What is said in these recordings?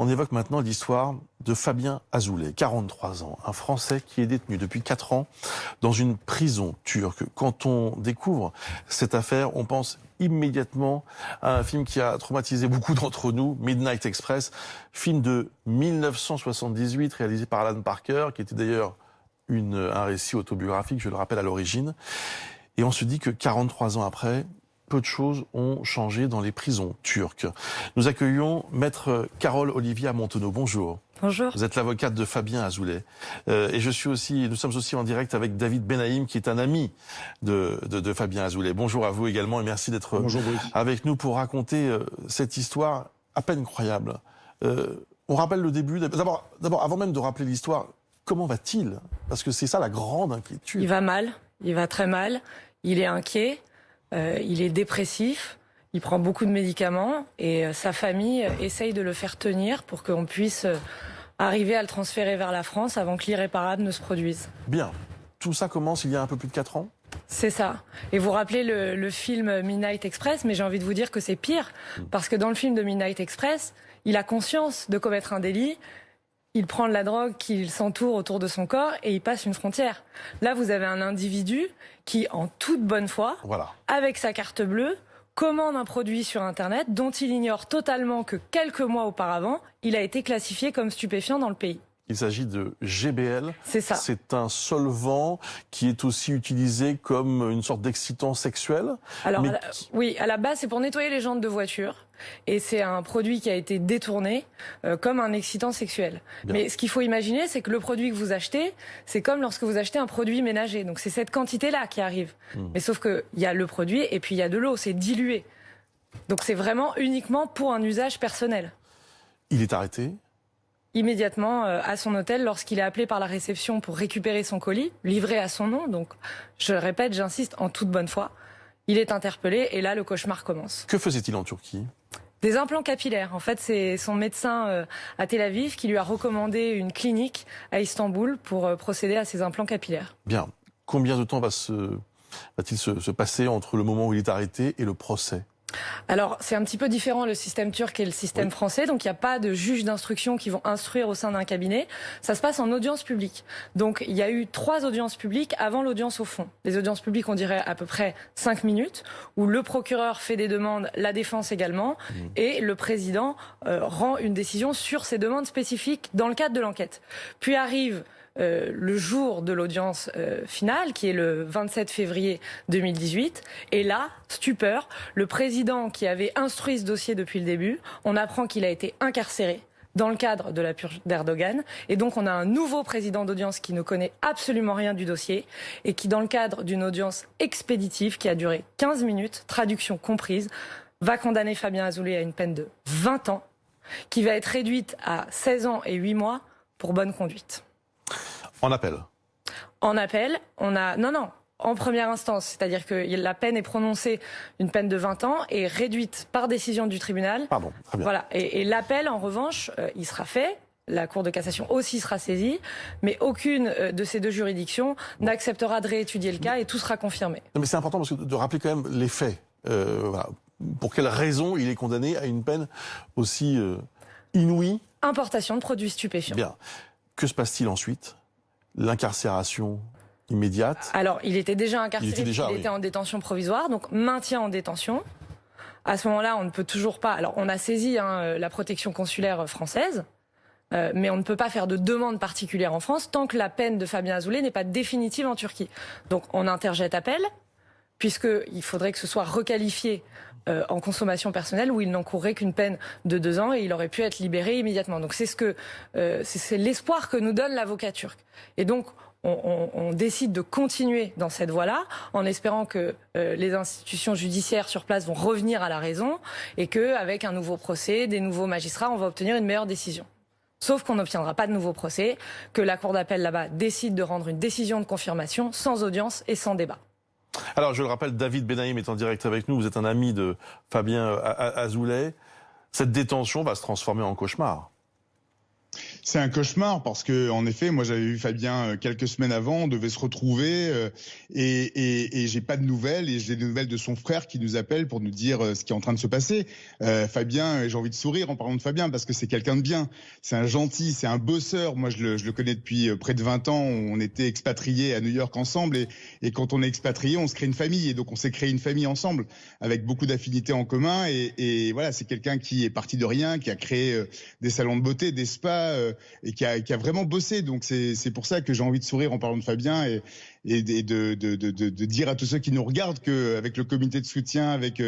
On évoque maintenant l'histoire de Fabien Azoulay, 43 ans, un Français qui est détenu depuis 4 ans dans une prison turque. Quand on découvre cette affaire, on pense immédiatement à un film qui a traumatisé beaucoup d'entre nous, Midnight Express, film de 1978 réalisé par Alan Parker, qui était d'ailleurs un récit autobiographique, je le rappelle, à l'origine. Et on se dit que 43 ans après, peu de choses ont changé dans les prisons turques. Nous accueillons maître Carole Olivia Montenot. Bonjour. Bonjour. Vous êtes l'avocate de Fabien Azoulay. Et nous sommes aussi en direct avec David Benaïm, qui est un ami de Fabien Azoulay. Bonjour à vous également et merci d'être avec nous pour raconter cette histoire à peine croyable. On rappelle le début. D'abord, avant même de rappeler l'histoire, comment va-t-il? Parce que c'est ça la grande inquiétude. Il va mal, il va très mal, il est inquiet, il est dépressif, il prend beaucoup de médicaments et sa famille essaye de le faire tenir pour qu'on puisse arriver à le transférer vers la France avant que l'irréparable ne se produise. Bien. Tout ça commence il y a un peu plus de 4 ans? C'est ça. Et vous rappelez le film Midnight Express, mais j'ai envie de vous dire que c'est pire, parce que dans le film de Midnight Express, il a conscience de commettre un délit, il prend de la drogue qu'il s'entoure autour de son corps et il passe une frontière. Là, vous avez un individu qui, en toute bonne foi, avec sa carte bleue, commande un produit sur Internet dont il ignore totalement que quelques mois auparavant, il a été classifié comme stupéfiant dans le pays. Il s'agit de GBL. C'est ça. C'est un solvant qui est aussi utilisé comme une sorte d'excitant sexuel. Alors, oui, à la base, c'est pour nettoyer les jantes de voiture. Et c'est un produit qui a été détourné comme un excitant sexuel. Bien. Mais ce qu'il faut imaginer, c'est que le produit que vous achetez, c'est comme lorsque vous achetez un produit ménager. Donc c'est cette quantité-là qui arrive. Mais sauf qu'il y a le produit et puis il y a de l'eau, c'est dilué. Donc c'est vraiment uniquement pour un usage personnel. Il est arrêté immédiatement à son hôtel lorsqu'il est appelé par la réception pour récupérer son colis, livré à son nom. Donc, je le répète, j'insiste, en toute bonne foi. Il est interpellé et là, le cauchemar commence. Que faisait-il en Turquie ? Des implants capillaires. En fait, c'est son médecin à Tel Aviv qui lui a recommandé une clinique à Istanbul pour procéder à ces implants capillaires. Bien. Combien de temps va-t-il se passer entre le moment où il est arrêté et le procès ? Alors, c'est un petit peu différent le système turc et le système français. Donc, il n'y a pas de juges d'instruction qui vont instruire au sein d'un cabinet. Ça se passe en audience publique. Donc, il y a eu 3 audiences publiques avant l'audience au fond. Les audiences publiques, on dirait à peu près 5 minutes, où le procureur fait des demandes, la défense également, et le président rend une décision sur ces demandes spécifiques dans le cadre de l'enquête. Puis arrive le jour de l'audience finale, qui est le 27 février 2018. Et là, stupeur, le président qui avait instruit ce dossier depuis le début, on apprend qu'il a été incarcéré dans le cadre de la purge d'Erdogan. Et donc, on a un nouveau président d'audience qui ne connaît absolument rien du dossier et qui, dans le cadre d'une audience expéditive qui a duré 15 minutes, traduction comprise, va condamner Fabien Azoulay à une peine de 20 ans, qui va être réduite à 16 ans et 8 mois pour bonne conduite. En appel. En appel, on a... Non, en première instance. C'est-à-dire que la peine est prononcée, une peine de 20 ans, et réduite par décision du tribunal. Pardon, très bien. Voilà. Et l'appel, en revanche, il sera fait. La Cour de cassation aussi sera saisie. Mais aucune de ces 2 juridictions n'acceptera de réétudier le cas et tout sera confirmé. Non, mais c'est important de rappeler quand même les faits. Voilà. Pour quelles raisons il est condamné à une peine aussi inouïe? Importation de produits stupéfiants. Bien. Que se passe-t-il ensuite? L'incarcération immédiate? Alors, il était déjà incarcéré, il était en détention provisoire, donc maintien en détention. À ce moment-là, on ne peut toujours pas... Alors, on a saisi la protection consulaire française, mais on ne peut pas faire de demande particulière en France tant que la peine de Fabien Azoulay n'est pas définitive en Turquie. Donc, on interjette appel, puisqu'il faudrait que ce soit requalifié en consommation personnelle où il n'encourrait qu'une peine de 2 ans et il aurait pu être libéré immédiatement. Donc c'est l'espoir que nous donne l'avocat turc. Et donc on décide de continuer dans cette voie-là en espérant que les institutions judiciaires sur place vont revenir à la raison et qu'avec un nouveau procès, des nouveaux magistrats, on va obtenir une meilleure décision. Sauf qu'on n'obtiendra pas de nouveau procès, que la cour d'appel là-bas décide de rendre une décision de confirmation sans audience et sans débat. Alors, je le rappelle, David Benaïm est en direct avec nous. Vous êtes un ami de Fabien Azoulay. Cette détention va se transformer en cauchemar. C'est un cauchemar parce que, en effet, moi j'avais vu Fabien quelques semaines avant, on devait se retrouver et j'ai pas de nouvelles et j'ai des nouvelles de son frère qui nous appelle pour nous dire ce qui est en train de se passer. Fabien, j'ai envie de sourire en parlant de Fabien parce que c'est quelqu'un de bien, c'est un gentil, c'est un bosseur. Moi je le connais depuis près de 20 ans, on était expatriés à New York ensemble et quand on est expatrié, on se crée une famille et donc on s'est créé une famille ensemble avec beaucoup d'affinités en commun et voilà, c'est quelqu'un qui est parti de rien, qui a créé des salons de beauté, des spas et qui a vraiment bossé. Donc c'est pour ça que j'ai envie de sourire en parlant de Fabien et de dire à tous ceux qui nous regardent qu'avec le comité de soutien, avec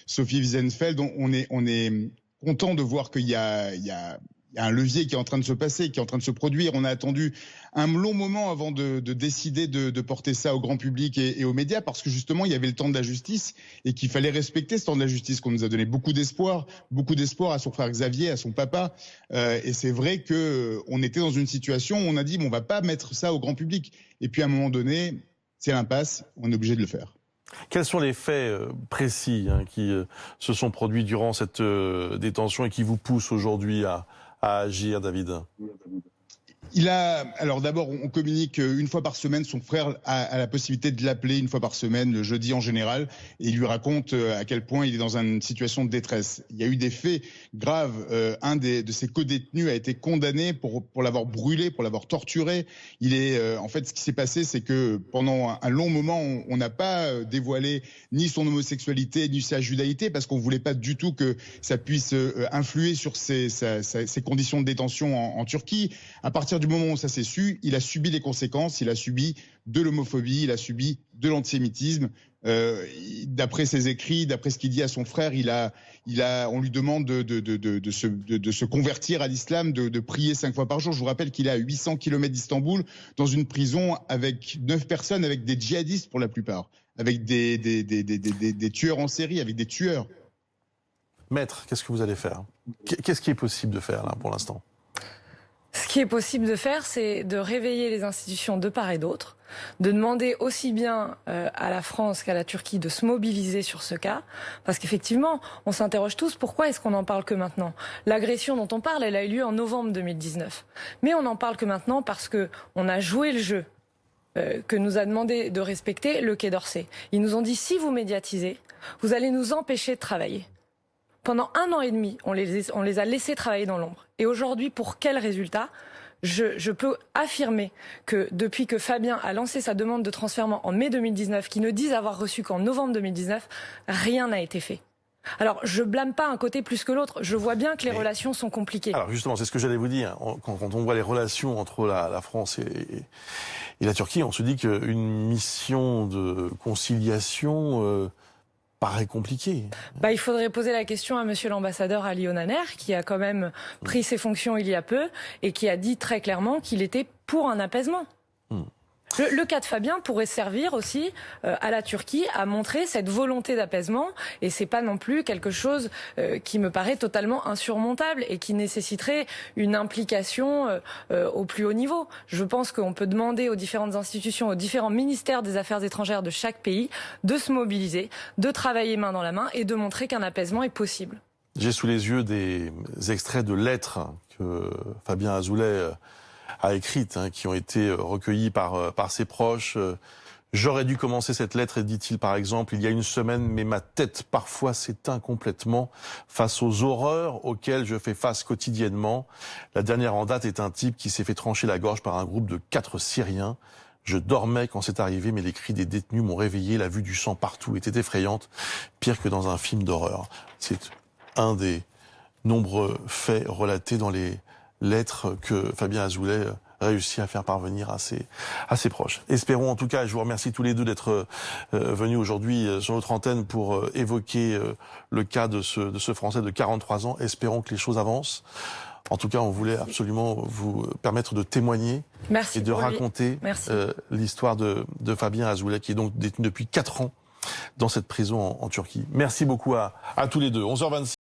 Sophie Wiesenfeld, on est content de voir qu'il y a un levier qui est en train de se passer, qui est en train de se produire. On a attendu un long moment avant de décider de porter ça au grand public et aux médias parce que justement, il y avait le temps de la justice et qu'il fallait respecter ce temps de la justice qu'on nous a donné beaucoup d'espoir à son frère Xavier, à son papa. Et c'est vrai qu'on était dans une situation où on a dit, bon, on va pas mettre ça au grand public. Et puis à un moment donné, c'est l'impasse, on est obligé de le faire. Quels sont les faits précis qui se sont produits durant cette détention et qui vous poussent aujourd'hui à agir, David? Alors d'abord, on communique une fois par semaine. Son frère a la possibilité de l'appeler une fois par semaine, le jeudi en général, et il lui raconte à quel point il est dans une situation de détresse. Il y a eu des faits graves. Un de ses codétenus a été condamné pour l'avoir brûlé, pour l'avoir torturé. En fait, ce qui s'est passé, c'est que pendant un long moment, on n'a pas dévoilé ni son homosexualité ni sa judaïté parce qu'on voulait pas du tout que ça puisse influer sur ses conditions de détention en Turquie. À partir du moment où ça s'est su, il a subi les conséquences, il a subi de l'homophobie, il a subi de l'antisémitisme. D'après ses écrits, d'après ce qu'il dit à son frère, on lui demande de se convertir à l'islam, de prier 5 fois par jour. Je vous rappelle qu'il est à 800 km d'Istanbul, dans une prison avec 9 personnes, avec des djihadistes pour la plupart, avec des tueurs en série, avec des tueurs. Maître, qu'est-ce que vous allez faire? Qu'est-ce qui est possible de faire là pour l'instant? Ce qui est possible de faire, c'est de réveiller les institutions de part et d'autre, de demander aussi bien à la France qu'à la Turquie de se mobiliser sur ce cas, parce qu'effectivement, on s'interroge tous, pourquoi est-ce qu'on n'en parle que maintenant? L'agression dont on parle, elle a eu lieu en novembre 2019. Mais on n'en parle que maintenant parce qu'on a joué le jeu que nous a demandé de respecter le Quai d'Orsay. Ils nous ont dit, si vous médiatisez, vous allez nous empêcher de travailler. Pendant 1 an et demi, on les a laissés travailler dans l'ombre. Et aujourd'hui, pour quel résultat? Je peux affirmer que depuis que Fabien a lancé sa demande de transfèrement en mai 2019, qui ne disent avoir reçu qu'en novembre 2019, rien n'a été fait. Alors, je blâme pas un côté plus que l'autre. Je vois bien que les relations sont compliquées. Alors justement, c'est ce que j'allais vous dire. Quand on voit les relations entre la France et la Turquie, on se dit qu'une mission de conciliation paraît compliqué. Il faudrait poser la question à monsieur l'ambassadeur Ali Onaner, qui a quand même pris ses fonctions il y a peu et qui a dit très clairement qu'il était pour un apaisement. Le cas de Fabien pourrait servir aussi à la Turquie à montrer cette volonté d'apaisement, et c'est pas non plus quelque chose qui me paraît totalement insurmontable et qui nécessiterait une implication au plus haut niveau. Je pense qu'on peut demander aux différentes institutions, aux différents ministères des Affaires étrangères de chaque pays de se mobiliser, de travailler main dans la main et de montrer qu'un apaisement est possible. J'ai sous les yeux des extraits de lettres que Fabien Azoulay a écrites, qui ont été recueillies par ses proches. J'aurais dû commencer cette lettre, dit-il par exemple, il y a 1 semaine, mais ma tête parfois s'éteint complètement face aux horreurs auxquelles je fais face quotidiennement. La dernière en date est un type qui s'est fait trancher la gorge par un groupe de 4 Syriens. Je dormais quand c'est arrivé, mais les cris des détenus m'ont réveillé. La vue du sang partout était effrayante, pire que dans un film d'horreur. C'est un des nombreux faits relatés dans les lettres que Fabien Azoulay réussit à faire parvenir à ses proches. Espérons en tout cas, et je vous remercie tous les deux d'être venus aujourd'hui sur notre antenne pour évoquer le cas de ce Français de 43 ans. Espérons que les choses avancent. En tout cas, on voulait absolument vous permettre de témoigner et de raconter l'histoire de Fabien Azoulay, qui est donc détenu depuis 4 ans dans cette prison en Turquie. Merci beaucoup à tous les deux. 11h26.